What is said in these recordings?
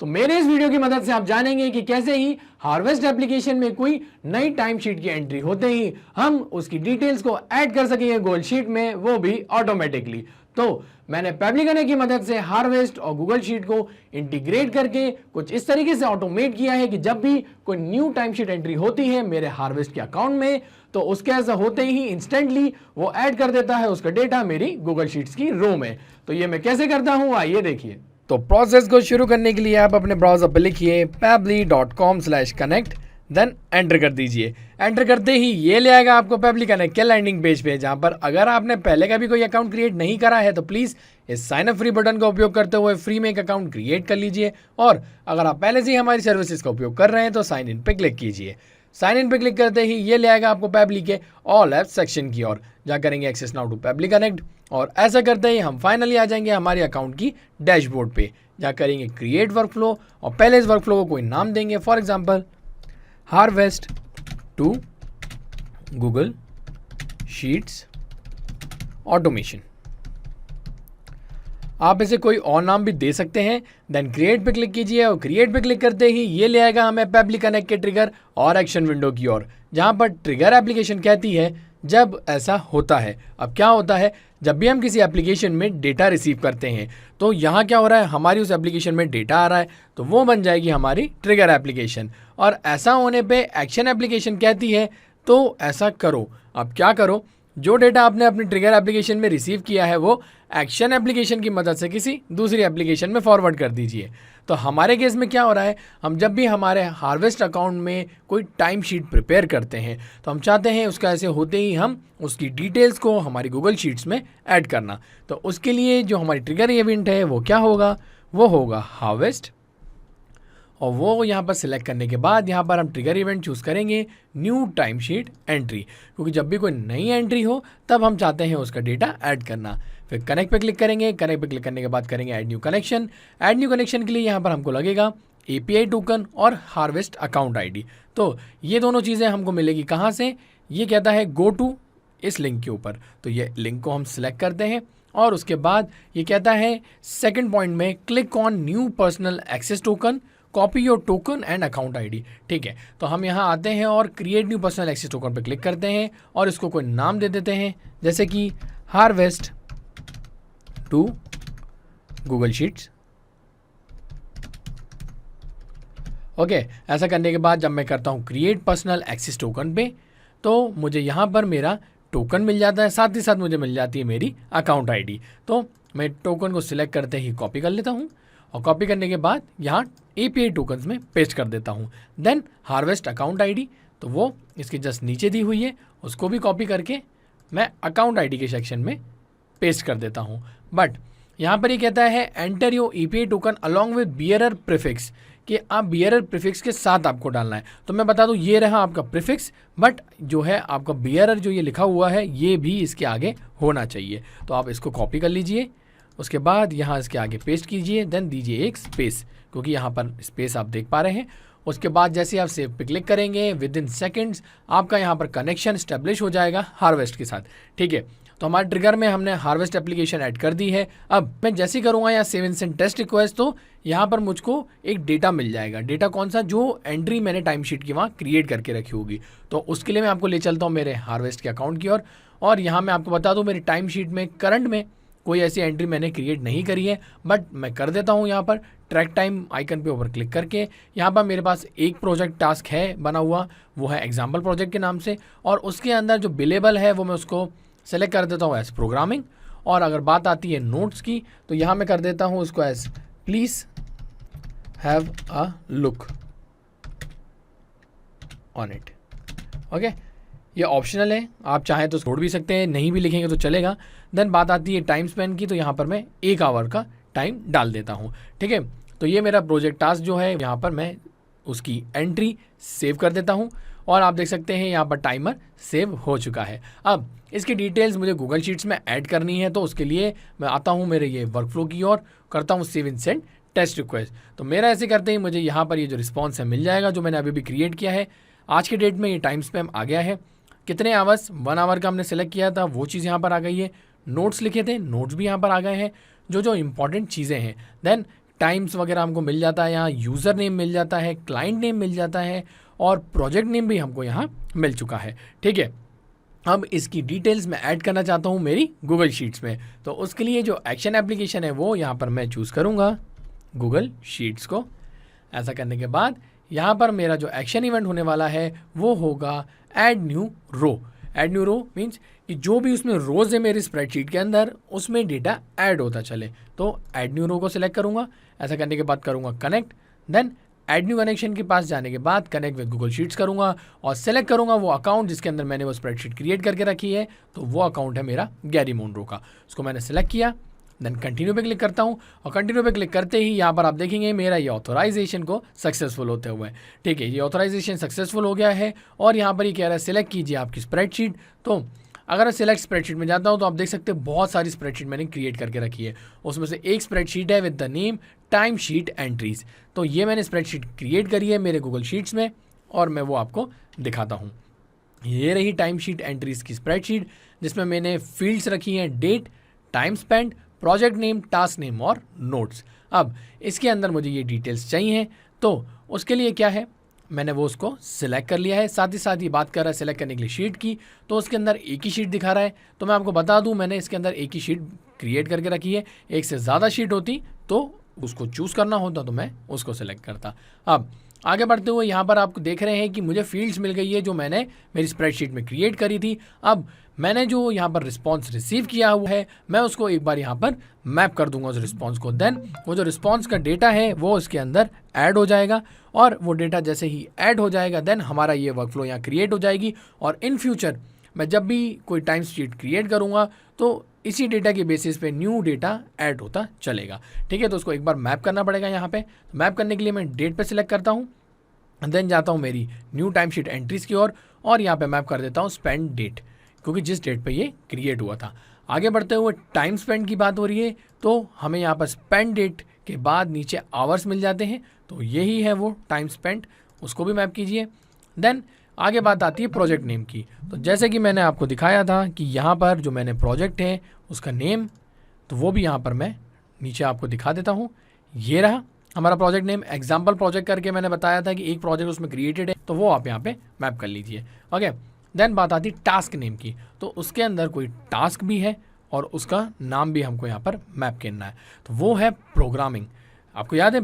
तो मेरे इस वीडियो की मदद से आप जानेंगे कि कैसे ही हार्वेस्ट एप्लीकेशन में कोई नई टाइम शीट की एंट्री होते ही हम उसकी डिटेल्स को ऐड कर सकेंगे गूगल शीट में, वो भी ऑटोमेटिकली। तो मैंने पेबली की मदद से हार्वेस्ट और गूगल शीट को इंटीग्रेट करके कुछ इस तरीके से ऑटोमेट किया है कि जब भी कोई न्यू टाइम शीट एंट्री होती है मेरे हार्वेस्ट के अकाउंट में, तो उसके ऐसा होते ही इंस्टेंटली वो ऐड कर देता है उसका डेटा मेरी गूगल शीट्स की रो में। तो ये मैं कैसे करता हूं, आइए देखिए। तो प्रोसेस को शुरू करने के लिए आप अपने ब्राउजर पर लिखिए pabbly.com/connect, देन एंटर कर दीजिए। एंटर करते ही ये ले आएगा आपको पेबली कनेक्ट के लैंडिंग पेज पे, जहां पर अगर आपने पहले का भी कोई अकाउंट क्रिएट नहीं करा है तो प्लीज़ इस साइन अप फ्री बटन का उपयोग करते हुए फ्री में एक अकाउंट क्रिएट कर लीजिए। और अगर आप पहले से ही हमारी सर्विसेज का उपयोग कर रहे हैं तो साइन इन पे क्लिक कीजिए। साइन इन पे क्लिक करते ही ये ले आएगा आपको पेबली के ऑल ऐप सेक्शन की ओर, जहाँ करेंगे access now to Pabbly Connect. और ऐसा करते ही हम फाइनली आ जाएंगे हमारे अकाउंट की डैशबोर्ड पे, जहाँ करेंगे क्रिएट वर्कफ्लो और पहले इस वर्कफ्लो को कोई नाम देंगे, for example Harvest to Google Sheets automation. आप इसे कोई और नाम भी दे सकते हैं। देन क्रिएट पे क्लिक कीजिए और क्रिएट पे क्लिक करते ही ये ले आएगा हमें पेबली कनेक्ट के ट्रिगर और एक्शन विंडो की ओर, जहां पर ट्रिगर एप्लीकेशन कहती है जब ऐसा होता है। अब क्या होता है, जब भी हम किसी एप्लीकेशन में डेटा रिसीव करते हैं तो यहाँ क्या हो रहा है, हमारी उस एप्लीकेशन में डेटा आ रहा है तो वो बन जाएगी हमारी ट्रिगर एप्लीकेशन। और ऐसा होने पे एक्शन एप्लीकेशन कहती है तो ऐसा करो। अब क्या करो, जो डेटा आपने अपनी ट्रिगर एप्लीकेशन में रिसीव किया है वो एक्शन एप्लीकेशन की मदद से किसी दूसरी एप्लीकेशन में फॉरवर्ड कर दीजिए। तो हमारे केस में क्या हो रहा है, हम जब भी हमारे हार्वेस्ट अकाउंट में कोई टाइम शीट प्रिपेयर करते हैं तो हम चाहते हैं उसका ऐसे होते ही हम उसकी डिटेल्स को हमारी गूगल शीट्स में ऐड करना। तो उसके लिए जो हमारी ट्रिगर इवेंट है वो क्या होगा, वो होगा हार्वेस्ट। और वो यहाँ पर सिलेक्ट करने के बाद यहाँ पर हम ट्रिगर इवेंट चूज़ करेंगे न्यू टाइम शीट एंट्री, क्योंकि जब भी कोई नई एंट्री हो तब हम चाहते हैं उसका डेटा ऐड करना। फिर कनेक्ट पे क्लिक करेंगे, कनेक्ट पे क्लिक करने के बाद करेंगे add new connection. Add new connection के लिए यहाँ पर हमको लगेगा API टोकन और हार्वेस्ट अकाउंट ID। तो ये दोनों चीज़ें हमको मिलेगी कहाँ से, ये कहता है गो टू इस लिंक के ऊपर। तो ये लिंक को हम सिलेक्ट करते हैं और उसके बाद ये कहता है सेकेंड पॉइंट में click on new personal access token, copy your token and account ID। ठीक है, तो हम यहाँ आते हैं और create new personal access token पर क्लिक करते हैं और इसको कोई नाम दे देते हैं, जैसे कि Harvest to Google Sheets. Okay, ऐसा करने के बाद जब मैं करता हूँ क्रिएट पर्सनल एक्सेस टोकन पे तो मुझे यहाँ पर मेरा टोकन मिल जाता है, साथ ही साथ मुझे मिल जाती है मेरी अकाउंट ID। तो मैं टोकन को सिलेक्ट करते ही कॉपी कर लेता हूँ और कॉपी करने के बाद यहाँ API टोकन्स में पेस्ट कर देता हूँ। देन हार्वेस्ट अकाउंट ID, तो वो इसके जस्ट नीचे दी हुई है, उसको भी कॉपी करके मैं अकाउंट ID के सेक्शन में पेस्ट कर देता हूँ। बट यहाँ पर ये कहता है enter your API token along with bearer prefix, कि आप बियरर प्रीफिक्स के साथ आपको डालना है। तो मैं बता दूँ ये रहा आपका प्रीफिक्स, बट जो है आपका बियरर जो ये लिखा हुआ है ये भी इसके आगे होना चाहिए। तो आप इसको कॉपी कर लीजिए, उसके बाद यहाँ इसके आगे पेस्ट कीजिए, देन दीजिए एक स्पेस, क्योंकि यहाँ पर स्पेस आप देख पा रहे हैं। उसके बाद जैसे आप सेव पे क्लिक करेंगे विद इन सेकेंड्स आपका यहाँ पर कनेक्शन स्टेब्लिश हो जाएगा हार्वेस्ट के साथ। ठीक है, तो हमारे ट्रिगर में हमने हार्वेस्ट एप्लीकेशन ऐड कर दी है। अब मैं जैसे करूँगा यहाँ save in send test request, तो यहाँ पर मुझको एक डेटा मिल जाएगा। डेटा कौन सा, जो एंट्री मैंने टाइम शीट की वहाँ क्रिएट करके रखी होगी। तो उसके लिए मैं आपको ले चलता हूँ मेरे हार्वेस्ट के अकाउंट की ओर और यहाँ मैं आपको बता दूँ मेरी टाइम शीट में करंट में कोई ऐसी एंट्री मैंने क्रिएट नहीं करी है, बट मैं कर देता हूँ। यहाँ पर ट्रैक टाइम आइकन पे ऊपर क्लिक करके यहाँ पर मेरे पास एक प्रोजेक्ट टास्क है बना हुआ, वो है एग्जाम्पल प्रोजेक्ट के नाम से, और उसके अंदर जो बिलेबल है वो मैं उसको सेलेक्ट कर देता हूँ एज प्रोग्रामिंग। और अगर बात आती है नोट्स की तो यहाँ मैं कर देता हूँ उसको as please have a look on it. Okay, ये ऑप्शनल है, आप चाहें तो छोड़ भी सकते हैं, नहीं भी लिखेंगे तो चलेगा। देन बात आती है टाइम स्पेन की, तो यहाँ पर मैं 1 आवर का टाइम डाल देता हूँ। ठीक है, तो ये मेरा प्रोजेक्ट टास्क जो है यहाँ पर मैं उसकी एंट्री सेव कर देता हूँ और आप देख सकते हैं यहाँ पर टाइमर सेव हो चुका है। अब इसकी डिटेल्स मुझे गूगल शीट्स में ऐड करनी है, तो उसके लिए मैं आता हूँ मेरे ये वर्कफ्लो की ओर, करता हूँ save in send test request. तो मेरा ऐसे करते ही मुझे यहाँ पर ये जो रिस्पॉन्स है मिल जाएगा, जो मैंने अभी भी क्रिएट किया है। आज के डेट में ये टाइम स्पैम आ गया है, कितने आवर्स, 1 आवर का हमने सेलेक्ट किया था वो चीज़ यहाँ पर आ गई है। नोट्स लिखे थे, नोट्स भी यहाँ पर आ गए हैं, जो इंपॉर्टेंट चीज़ें हैं। देन टाइम्स वगैरह हमको मिल जाता है, यहाँ यूज़र नेम मिल जाता है, क्लाइंट नेम मिल जाता है और प्रोजेक्ट नेम भी हमको यहाँ मिल चुका है। ठीक है, अब इसकी डिटेल्स मैं ऐड करना चाहता हूँ मेरी गूगल शीट्स में। तो उसके लिए जो एक्शन एप्लीकेशन है वो यहाँ पर मैं चूज़ करूँगा गूगल शीट्स को। ऐसा करने के बाद यहाँ पर मेरा जो एक्शन इवेंट होने वाला है वो होगा add new row. Add new row means कि जो भी उसमें रोज़ है मेरी स्प्रेडशीट के अंदर उसमें डेटा ऐड होता चले। तो ऐड न्यू रो को सिलेक्ट करूँगा। ऐसा करने के बाद करूँगा connect, then add new connection के पास जाने के बाद कनेक्ट विद गूगल शीट्स करूँगा और सेलेक्ट करूँगा वो अकाउंट जिसके अंदर मैंने वो स्प्रेडशीट क्रिएट करके रखी है। तो वो अकाउंट है मेरा गैरी मोनरो का, उसको मैंने सेलेक्ट किया, देन कंटिन्यू पे क्लिक करता हूँ और कंटिन्यू पे क्लिक करते ही यहाँ पर आप देखेंगे मेरा ये ऑथराइजेशन को सक्सेसफुल होते हुए। ठीक है, ये ऑथराइजेशन सक्सेसफुल हो गया है और यहाँ पर ये कह रहा है सिलेक्ट कीजिए आपकी स्प्रेडशीट। तो अगर मैं सिलेक्ट स्प्रेडशीट में जाता हूँ तो आप देख सकते हैं बहुत सारी स्प्रेडशीट मैंने क्रिएट करके रखी है। उसमें से एक स्प्रेडशीट है with the name time sheet entries. तो ये मैंने स्प्रेडशीट क्रिएट करी है मेरे गूगल शीट्स में और मैं वो आपको दिखाता हूँ। ये रही टाइम शीट एंट्रीज की स्प्रेडशीट जिसमें मैंने फील्ड्स रखी हैं date, time spend, project name, task name और नोट्स। अब इसके अंदर मुझे ये डिटेल्स चाहिए तो उसके लिए क्या है, मैंने वो उसको सिलेक्ट कर लिया है। साथ ही साथ ये बात कर रहा है सिलेक्ट करने के लिए शीट की, तो उसके अंदर एक ही शीट दिखा रहा है। तो मैं आपको बता दूं मैंने इसके अंदर एक ही शीट क्रिएट करके रखी है। एक से ज़्यादा शीट होती तो उसको चूज़ करना होता तो मैं उसको सिलेक्ट करता। अब आगे बढ़ते हुए यहाँ पर आप देख रहे हैं कि मुझे फील्ड्स मिल गई है जो मैंने मेरी स्प्रेडशीट में क्रिएट करी थी। अब मैंने जो यहाँ पर रिस्पॉन्स रिसीव किया हुआ है मैं उसको एक बार यहाँ पर मैप कर दूंगा उस रिस्पॉन्स को। देन वो जो रिस्पॉन्स का डेटा है वो उसके अंदर ऐड हो जाएगा और वो डेटा जैसे ही ऐड हो जाएगा देन हमारा ये वर्कफ्लो यहाँ क्रिएट हो जाएगी और इन फ्यूचर मैं जब भी कोई टाइम शीट क्रिएट करूँगा तो इसी डेटा के बेसिस पे न्यू डेटा ऐड होता चलेगा। ठीक है, तो उसको एक बार मैप करना पड़ेगा यहाँ पे। तो मैप करने के लिए मैं डेट पे सिलेक्ट करता हूँ, देन जाता हूँ मेरी न्यू टाइम शीट एंट्रीज की ओर और यहाँ पे मैप कर देता हूँ स्पेंड डेट, क्योंकि जिस डेट पे ये क्रिएट हुआ था। आगे बढ़ते हुए टाइम स्पेंड की बात हो रही है तो हमें यहाँ पर स्पेंड डेट के बाद नीचे आवर्स मिल जाते हैं, तो यही है वो टाइम स्पेंड, उसको भी मैप कीजिए। देन आगे बात आती है प्रोजेक्ट नेम की। तो जैसे कि मैंने आपको दिखाया था कि यहाँ पर जो मैंने प्रोजेक्ट है उसका नेम, तो वो भी यहाँ पर मैं नीचे आपको दिखा देता हूँ। ये रहा हमारा प्रोजेक्ट नेम, एग्जाम्पल प्रोजेक्ट करके मैंने बताया था कि एक प्रोजेक्ट उसमें क्रिएटेड है, तो वो आप यहाँ पे मैप कर लीजिए। ओके, देन बात आती है टास्क नेम की। तो उसके अंदर कोई टास्क भी है और उसका नाम भी हमको यहाँ पर मैप करना है, तो वो है प्रोग्रामिंग। आपको याद है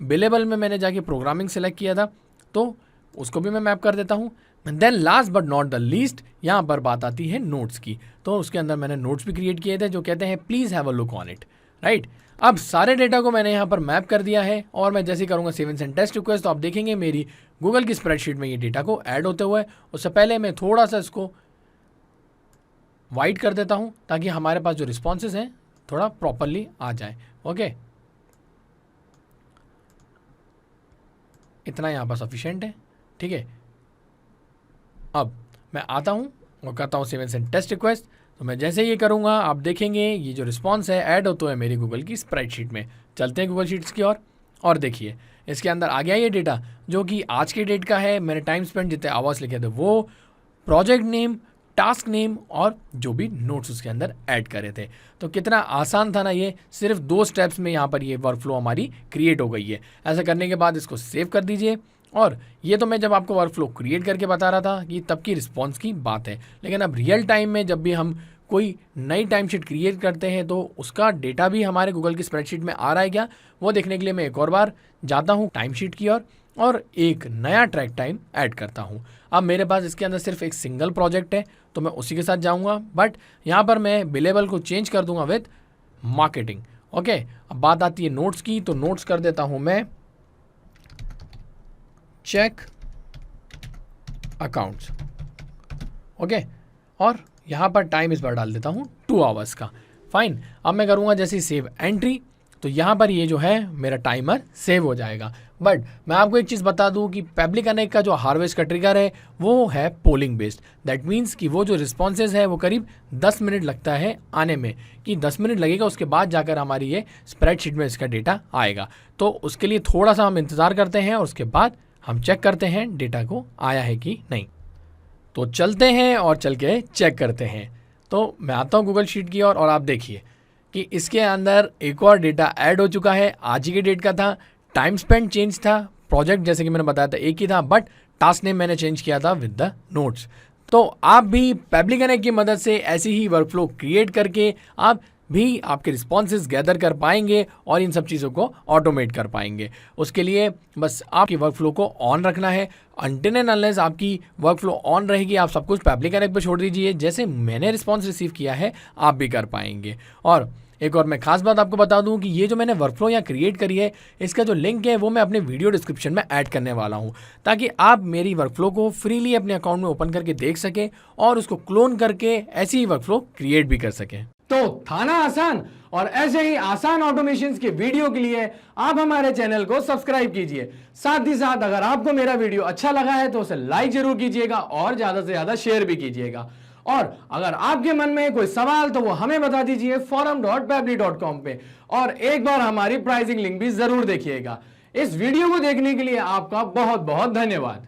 बिलेबल में मैंने जाके प्रोग्रामिंग सेलेक्ट किया था, तो उसको भी मैं मैप कर देता हूँ। Then last but not the least यहाँ पर बात आती है नोट्स की। तो उसके अंदर मैंने नोट्स भी क्रिएट किए थे जो कहते हैं please have a look on it, right. अब सारे डेटा को मैंने यहाँ पर मैप कर दिया है और मैं जैसे करूँगा save and send test request तो आप देखेंगे मेरी गूगल की स्प्रेडशीट में ये डेटा को ऐड होते हुए। उससे पहले मैं थोड़ा सा इसको वाइट कर देता हूँ ताकि हमारे पास जो रिस्पॉन्सेज हैं थोड़ा प्रॉपरली आ जाए। ओके, इतना यहाँ पर सफिशिएंट है। ठीक है, अब मैं आता हूँ और करता हूँ save and send test request. तो मैं जैसे ये करूँगा आप देखेंगे ये जो रिस्पॉन्स है ऐड होता है मेरी गूगल की स्प्रेडशीट में। चलते हैं गूगल शीट्स की ओर और देखिए इसके अंदर आ गया ये डेटा जो कि आज के डेट का है। मैंने टाइम स्पेंड जितने आवर्स लिखे थे वो, प्रोजेक्ट नेम, टास्क नेम और जो भी नोट्स उसके अंदर ऐड करे थे। तो कितना आसान था ना, ये सिर्फ 2 स्टेप्स में यहाँ पर ये वर्कफ्लो हमारी क्रिएट हो गई है। ऐसा करने के बाद इसको सेव कर दीजिए। और ये तो मैं जब आपको वर्कफ्लो क्रिएट करके बता रहा था कि तब की रिस्पॉन्स की बात है, लेकिन अब रियल टाइम में जब भी हम कोई नई टाइम शीट क्रिएट करते हैं तो उसका डेटा भी हमारे गूगल की स्प्रेडशीट में आ रहा है क्या, वो देखने के लिए मैं एक और बार जाता हूँ टाइम शीट की ओर और एक नया ट्रैक टाइम ऐड करता हूँ। अब मेरे पास इसके अंदर सिर्फ एक सिंगल प्रोजेक्ट है तो मैं उसी के साथ जाऊँगा, बट यहाँ पर मैं बिलेबल को चेंज कर दूंगा विद मार्केटिंग। ओके, अब बात आती है नोट्स की। तो नोट्स कर देता हूँ मैं चेक अकाउंट्स। ओके, और यहाँ पर टाइम इस बार डाल देता हूँ 2 आवर्स का। फाइन, अब मैं करूँगा जैसे सेव एंट्री तो यहाँ पर ये जो है मेरा टाइमर सेव हो जाएगा। बट मैं आपको एक चीज़ बता दूँ कि पब्लिक अनेक का जो हार्वेस्ट का ट्रिगर है वो है पोलिंग बेस्ड। दैट मीन्स कि वो जो रिस्पॉन्सेज है वो करीब 10 मिनट लगता है आने में, कि 10 मिनट लगेगा उसके बाद जाकर हमारी ये स्प्रेडशीट में इसका डेटा आएगा। तो उसके लिए थोड़ा सा हम इंतज़ार करते हैं और उसके बाद हम चेक करते हैं डेटा को आया है कि नहीं। तो चलते हैं और चल के चेक करते हैं। तो मैं आता हूँ गूगल शीट की और आप देखिए कि इसके अंदर एक और डेटा ऐड हो चुका है, आज ही के डेट का था, टाइम स्पेंड चेंज था, प्रोजेक्ट जैसे कि मैंने बताया था एक ही था, बट टास्क नेम मैंने चेंज किया था विद द नोट्स। तो आप भी पेबली कनेक्ट की मदद से ऐसी ही वर्कफ्लो क्रिएट करके आप भी आपके रिस्पॉन्सेज गैदर कर पाएंगे और इन सब चीज़ों को ऑटोमेट कर पाएंगे। उसके लिए बस आपकी वर्कफ्लो को ऑन रखना है। अनटिल एंड अनलेस आपकी वर्कफ्लो ऑन रहेगी, आप सब कुछ पेबली कनेक्ट पे छोड़ दीजिए। जैसे मैंने रिस्पॉन्स रिसीव किया है आप भी कर पाएंगे। और एक और मैं खास बात आपको बता दूं कि ये जो मैंने वर्कफ्लो यहाँ क्रिएट करी है, इसका जो लिंक है वो मैं अपने वीडियो डिस्क्रिप्शन में ऐड करने वाला हूँ, ताकि आप मेरी वर्कफ्लो को फ्रीली अपने अकाउंट में ओपन करके देख सकें और उसको क्लोन करके ऐसी ही वर्कफ्लो क्रिएट भी कर सकें। तो था ना आसान, और ऐसे ही आसान ऑटोमेशंस के वीडियो के लिए आप हमारे चैनल को सब्सक्राइब कीजिए। साथ ही साथ अगर आपको मेरा वीडियो अच्छा लगा है तो उसे लाइक जरूर कीजिएगा और ज्यादा से ज्यादा शेयर भी कीजिएगा। और अगर आपके मन में कोई सवाल तो वो हमें बता दीजिए forum.pabbly.com पे, और एक बार हमारी प्राइसिंग लिंक भी जरूर देखिएगा। इस वीडियो को देखने के लिए आपका बहुत बहुत धन्यवाद।